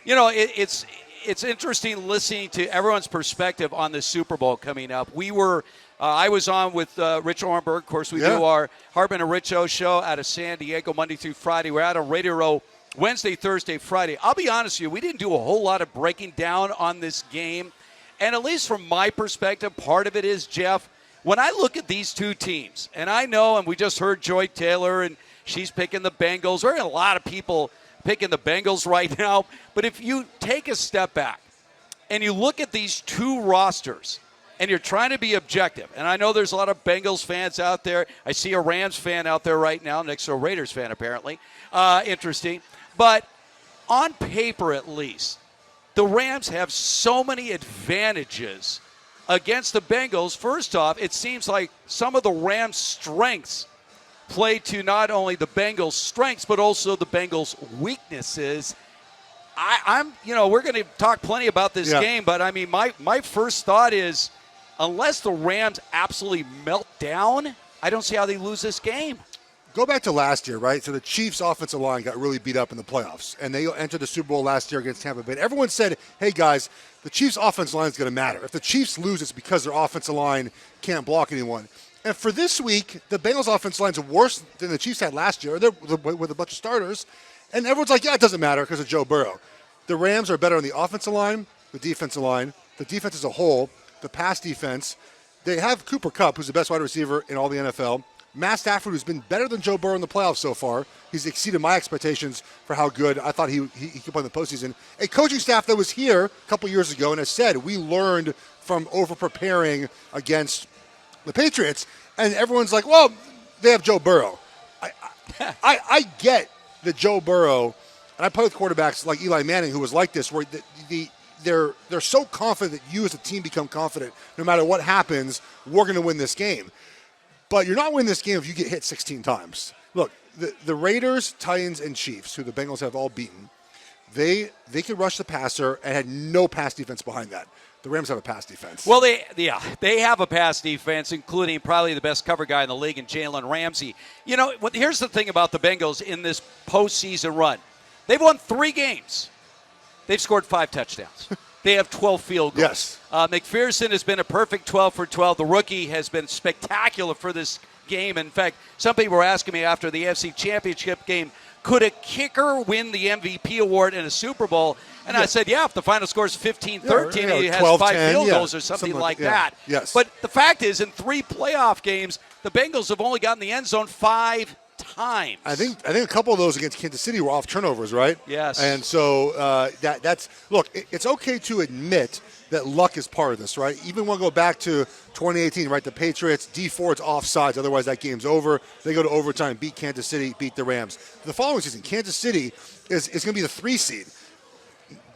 It's interesting listening to everyone's perspective on the Super Bowl coming up. I was on with Rich Orenberg. Of course, we do our Hartman and Rich O show out of San Diego Monday through Friday. We're out on Radio Row Wednesday, Thursday, Friday. I'll be honest with you, we didn't do a whole lot of breaking down on this game. And at least from my perspective, part of it is, Geoff, when I look at these two teams, and I know, and we just heard Joy Taylor, and she's picking the Bengals. There are a lot of people picking the Bengals right now. But if you take a step back and you look at these two rosters, and you're trying to be objective, and I know there's a lot of Bengals fans out there. I see a Rams fan out there right now, next to a Raiders fan apparently. Interesting. But on paper at least, the Rams have so many advantages against the Bengals. First off, it seems like some of the Rams' strengths play to not only the Bengals' strengths, but also the Bengals' weaknesses. We're going to talk plenty about this game, but I mean, my first thought is, unless the Rams absolutely melt down, I don't see how they lose this game. Go back to last year, right? So the Chiefs' offensive line got really beat up in the playoffs, and they entered the Super Bowl last year against Tampa Bay. And everyone said, hey, guys, the Chiefs' offensive line is going to matter. If the Chiefs lose, it's because their offensive line can't block anyone. And for this week, the Bengals' offensive line is worse than the Chiefs had last year. They're with a bunch of starters. And everyone's like, yeah, it doesn't matter because of Joe Burrow. The Rams are better on the offensive line, the defensive line, the defense as a whole, the pass defense. They have Cooper Kupp, who's the best wide receiver in all the NFL. Matt Stafford, who's been better than Joe Burrow in the playoffs so far. He's exceeded my expectations for how good I thought he could play in the postseason. A coaching staff that was here a couple years ago and has said, we learned from over-preparing against the Patriots. And everyone's like, well, they have Joe Burrow. I get that Joe Burrow, and I play with quarterbacks like Eli Manning, who was like this, where they're so confident that you as a team become confident. No matter what happens, we're going to win this game. But you're not winning this game if you get hit 16 times. Look, the Raiders, Titans, and Chiefs, who the Bengals have all beaten, they could rush the passer and had no pass defense behind that. The Rams have a pass defense. Well, they have a pass defense, including probably the best cover guy in the league in Jalen Ramsey. Here's the thing about the Bengals in this postseason run. They've won 3 games. They've scored 5 touchdowns. They have 12 field goals. Yes. McPherson has been a perfect 12 for 12. The rookie has been spectacular for this game. In fact, some people were asking me after the AFC Championship game, could a kicker win the MVP award in a Super Bowl? And I said, if the final score is 15-13, he has 5 field goals or something like that. Yes. But the fact is, in 3 playoff games, the Bengals have only gotten the end zone 5 times. I think a couple of those against Kansas City were off turnovers, right? Yes. And so that's look. It's okay to admit that luck is part of this, right? Even when we go back to 2018, right? The Patriots, D Ford's offsides, otherwise that game's over. They go to overtime, beat Kansas City, beat the Rams. The following season, Kansas City is going to be the 3 seed.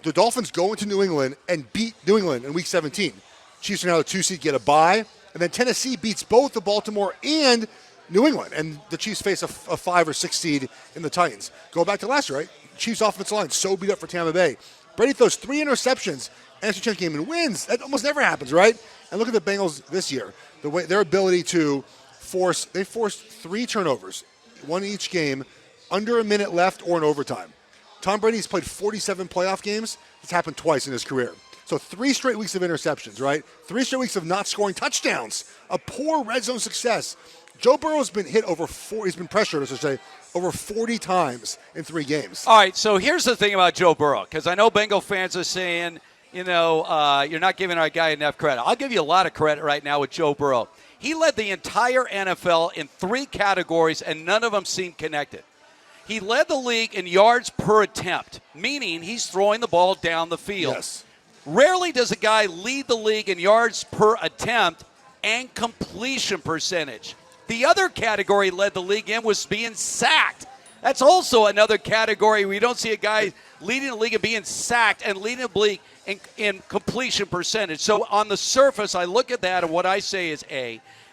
The Dolphins go into New England and beat New England in Week 17. Chiefs are now the 2 seed, get a bye, and then Tennessee beats both the Baltimore and New England, and the Chiefs face a 5 or 6 seed in the Titans. Go back to last year, right? Chiefs offensive line so beat up for Tampa Bay. Brady throws 3 interceptions, NFC Championship game, and wins. That almost never happens, right? And look at the Bengals this year. Their ability to forced 3 turnovers, 1 each game, under a minute left or in overtime. Tom Brady's played 47 playoff games. It's happened twice in his career. So 3 straight weeks of interceptions, right? 3 straight weeks of not scoring touchdowns. A poor red zone success. Joe Burrow's been hit he's been pressured, as I say, over 40 times in 3 games. All right, so here's the thing about Joe Burrow, because I know Bengal fans are saying, you're not giving our guy enough credit. I'll give you a lot of credit right now with Joe Burrow. He led the entire NFL in 3 categories, and none of them seemed connected. He led the league in yards per attempt, meaning he's throwing the ball down the field. Yes. Rarely does a guy lead the league in yards per attempt and completion percentage. The other category led the league in was being sacked. That's also another category. We don't see a guy leading the league and being sacked and leading the league in completion percentage. So on the surface, I look at that and what I say is,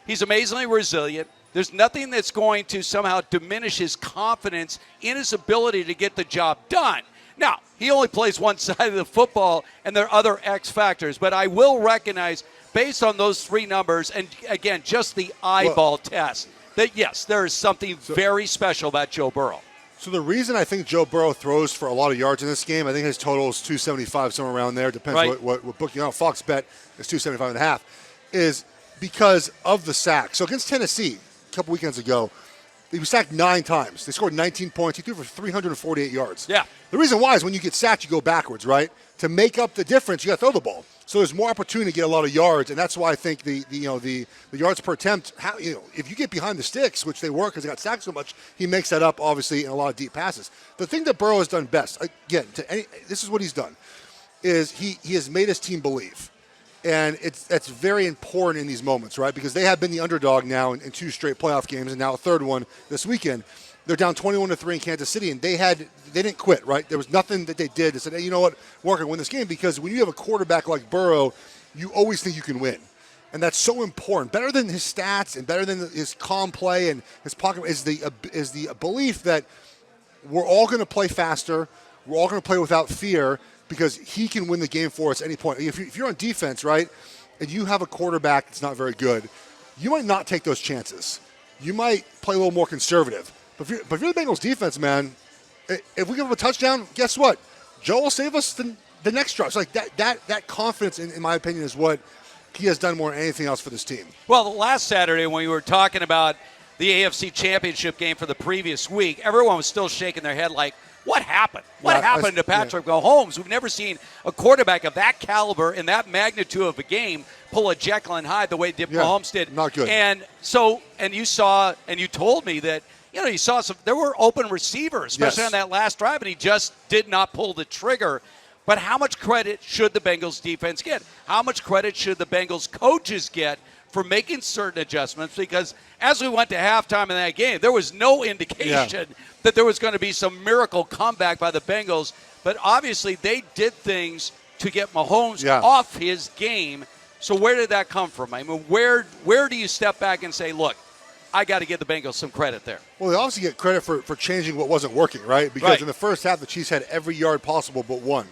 he's amazingly resilient. There's nothing that's going to somehow diminish his confidence in his ability to get the job done. Now, he only plays one side of the football, and there are other X factors. But I will recognize, based on those 3 numbers, and again, just the eyeball test, that yes, there is something very special about Joe Burrow. So the reason I think Joe Burrow throws for a lot of yards in this game, I think his total is 275, somewhere around there. Depends right. what book you know. Fox bet is 275 and a half, is because of the sack. So against Tennessee a couple weekends ago, he was sacked 9 times. They scored 19 points. He threw for 348 yards. Yeah. The reason why is when you get sacked, you go backwards, right? To make up the difference, you got to throw the ball. So there's more opportunity to get a lot of yards, and that's why I think the yards per attempt. If you get behind the sticks, which they were because they got sacked so much, he makes that up obviously in a lot of deep passes. The thing that Burrow has done best, again, this is what he's done, is he has made his team believe, and that's very important in these moments, right? Because they have been the underdog now in 2 straight playoff games, and now a third one this weekend. They're down 21-3 in Kansas City, and they didn't quit, right? There was nothing that they did that said, hey, you know what, we're going to win this game, because when you have a quarterback like Burrow, you always think you can win. And that's so important. Better than his stats and better than his calm play and his pocket is the belief that we're all going to play faster, we're all going to play without fear, because he can win the game for us at any point. If you're on defense, right, and you have a quarterback that's not very good, you might not take those chances. You might play a little more conservative. But if you're the Bengals defense, man, if we give up a touchdown, guess what? Joe will save us the next drive. So like that confidence, in my opinion, is what he has done more than anything else for this team. Well, last Saturday when we were talking about the AFC Championship game for the previous week, everyone was still shaking their head like, what happened? What happened to Patrick Mahomes? We've never seen a quarterback of that caliber and that magnitude of a game pull a Jekyll and Hyde the way Mahomes did. Not good. And you told me that, you saw there were open receivers, especially on that last drive, and he just did not pull the trigger. But how much credit should the Bengals defense get? How much credit should the Bengals coaches get for making certain adjustments? Because as we went to halftime in that game, there was no indication that there was going to be some miracle comeback by the Bengals. But obviously they did things to get Mahomes off his game. So where did that come from? I mean, where do you step back and say, look, I got to give the Bengals some credit there? Well, they obviously get credit for changing what wasn't working, right? Because in the first half, the Chiefs had every yard possible but one.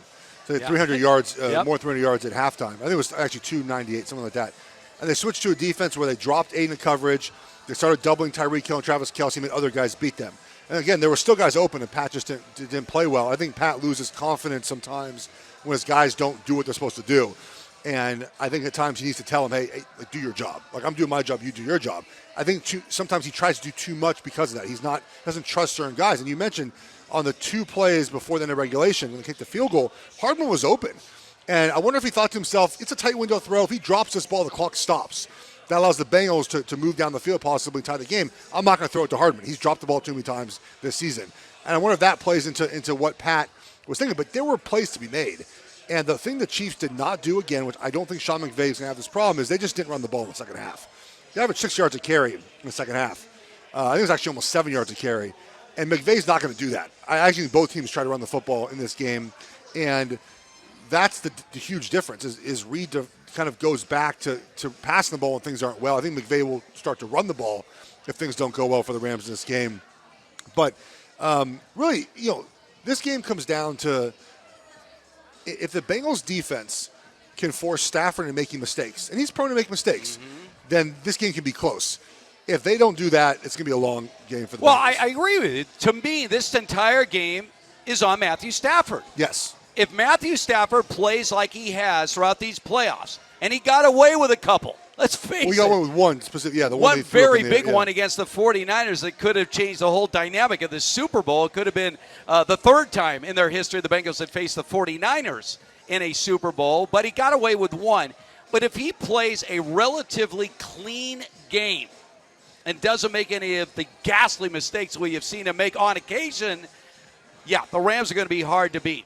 So they had 300 yards, more than 300 yards at halftime. I think it was actually 298, something like that. And they switched to a defense where they dropped Aiden in coverage. They started doubling Tyreek Hill and Travis Kelce, and other guys beat them. And again, there were still guys open, and Pat just didn't play well. I think Pat loses confidence sometimes when his guys don't do what they're supposed to do. And I think at times he needs to tell them, hey, do your job. Like, I'm doing my job, you do your job. I think sometimes he tries to do too much because of that. He doesn't trust certain guys. And you mentioned on the 2 plays before the end of regulation, when they kicked the field goal, Hartman was open. And I wonder if he thought to himself, it's a tight window throw. If he drops this ball, the clock stops. That allows the Bengals to move down the field, possibly tie the game. I'm not going to throw it to Hartman. He's dropped the ball too many times this season. And I wonder if that plays into what Pat was thinking. But there were plays to be made. And the thing the Chiefs did not do again, which I don't think Sean McVay is going to have this problem, is they just didn't run the ball in the second half. They averaged 6 yards a carry in the second half. I think it was actually almost 7 yards a carry. And McVay's not going to do that. I actually think both teams try to run the football in this game. And that's the huge difference, is Reed kind of goes back to passing the ball when things aren't well. I think McVay will start to run the ball if things don't go well for the Rams in this game. But really, this game comes down to if the Bengals defense can force Stafford into making mistakes, and he's prone to make mistakes, then this game can be close. If they don't do that, it's going to be a long game for the Bengals. Well, I agree with you. To me, this entire game is on Matthew Stafford. Yes. If Matthew Stafford plays like he has throughout these playoffs, and he got away with a couple, let's face it. We got away with one specific, the one very big one against the 49ers that could have changed the whole dynamic of the Super Bowl. It could have been the third time in their history the Bengals had faced the 49ers in a Super Bowl, but he got away with one. But if he plays a relatively clean game and doesn't make any of the ghastly mistakes we have seen him make on occasion, the Rams are going to be hard to beat.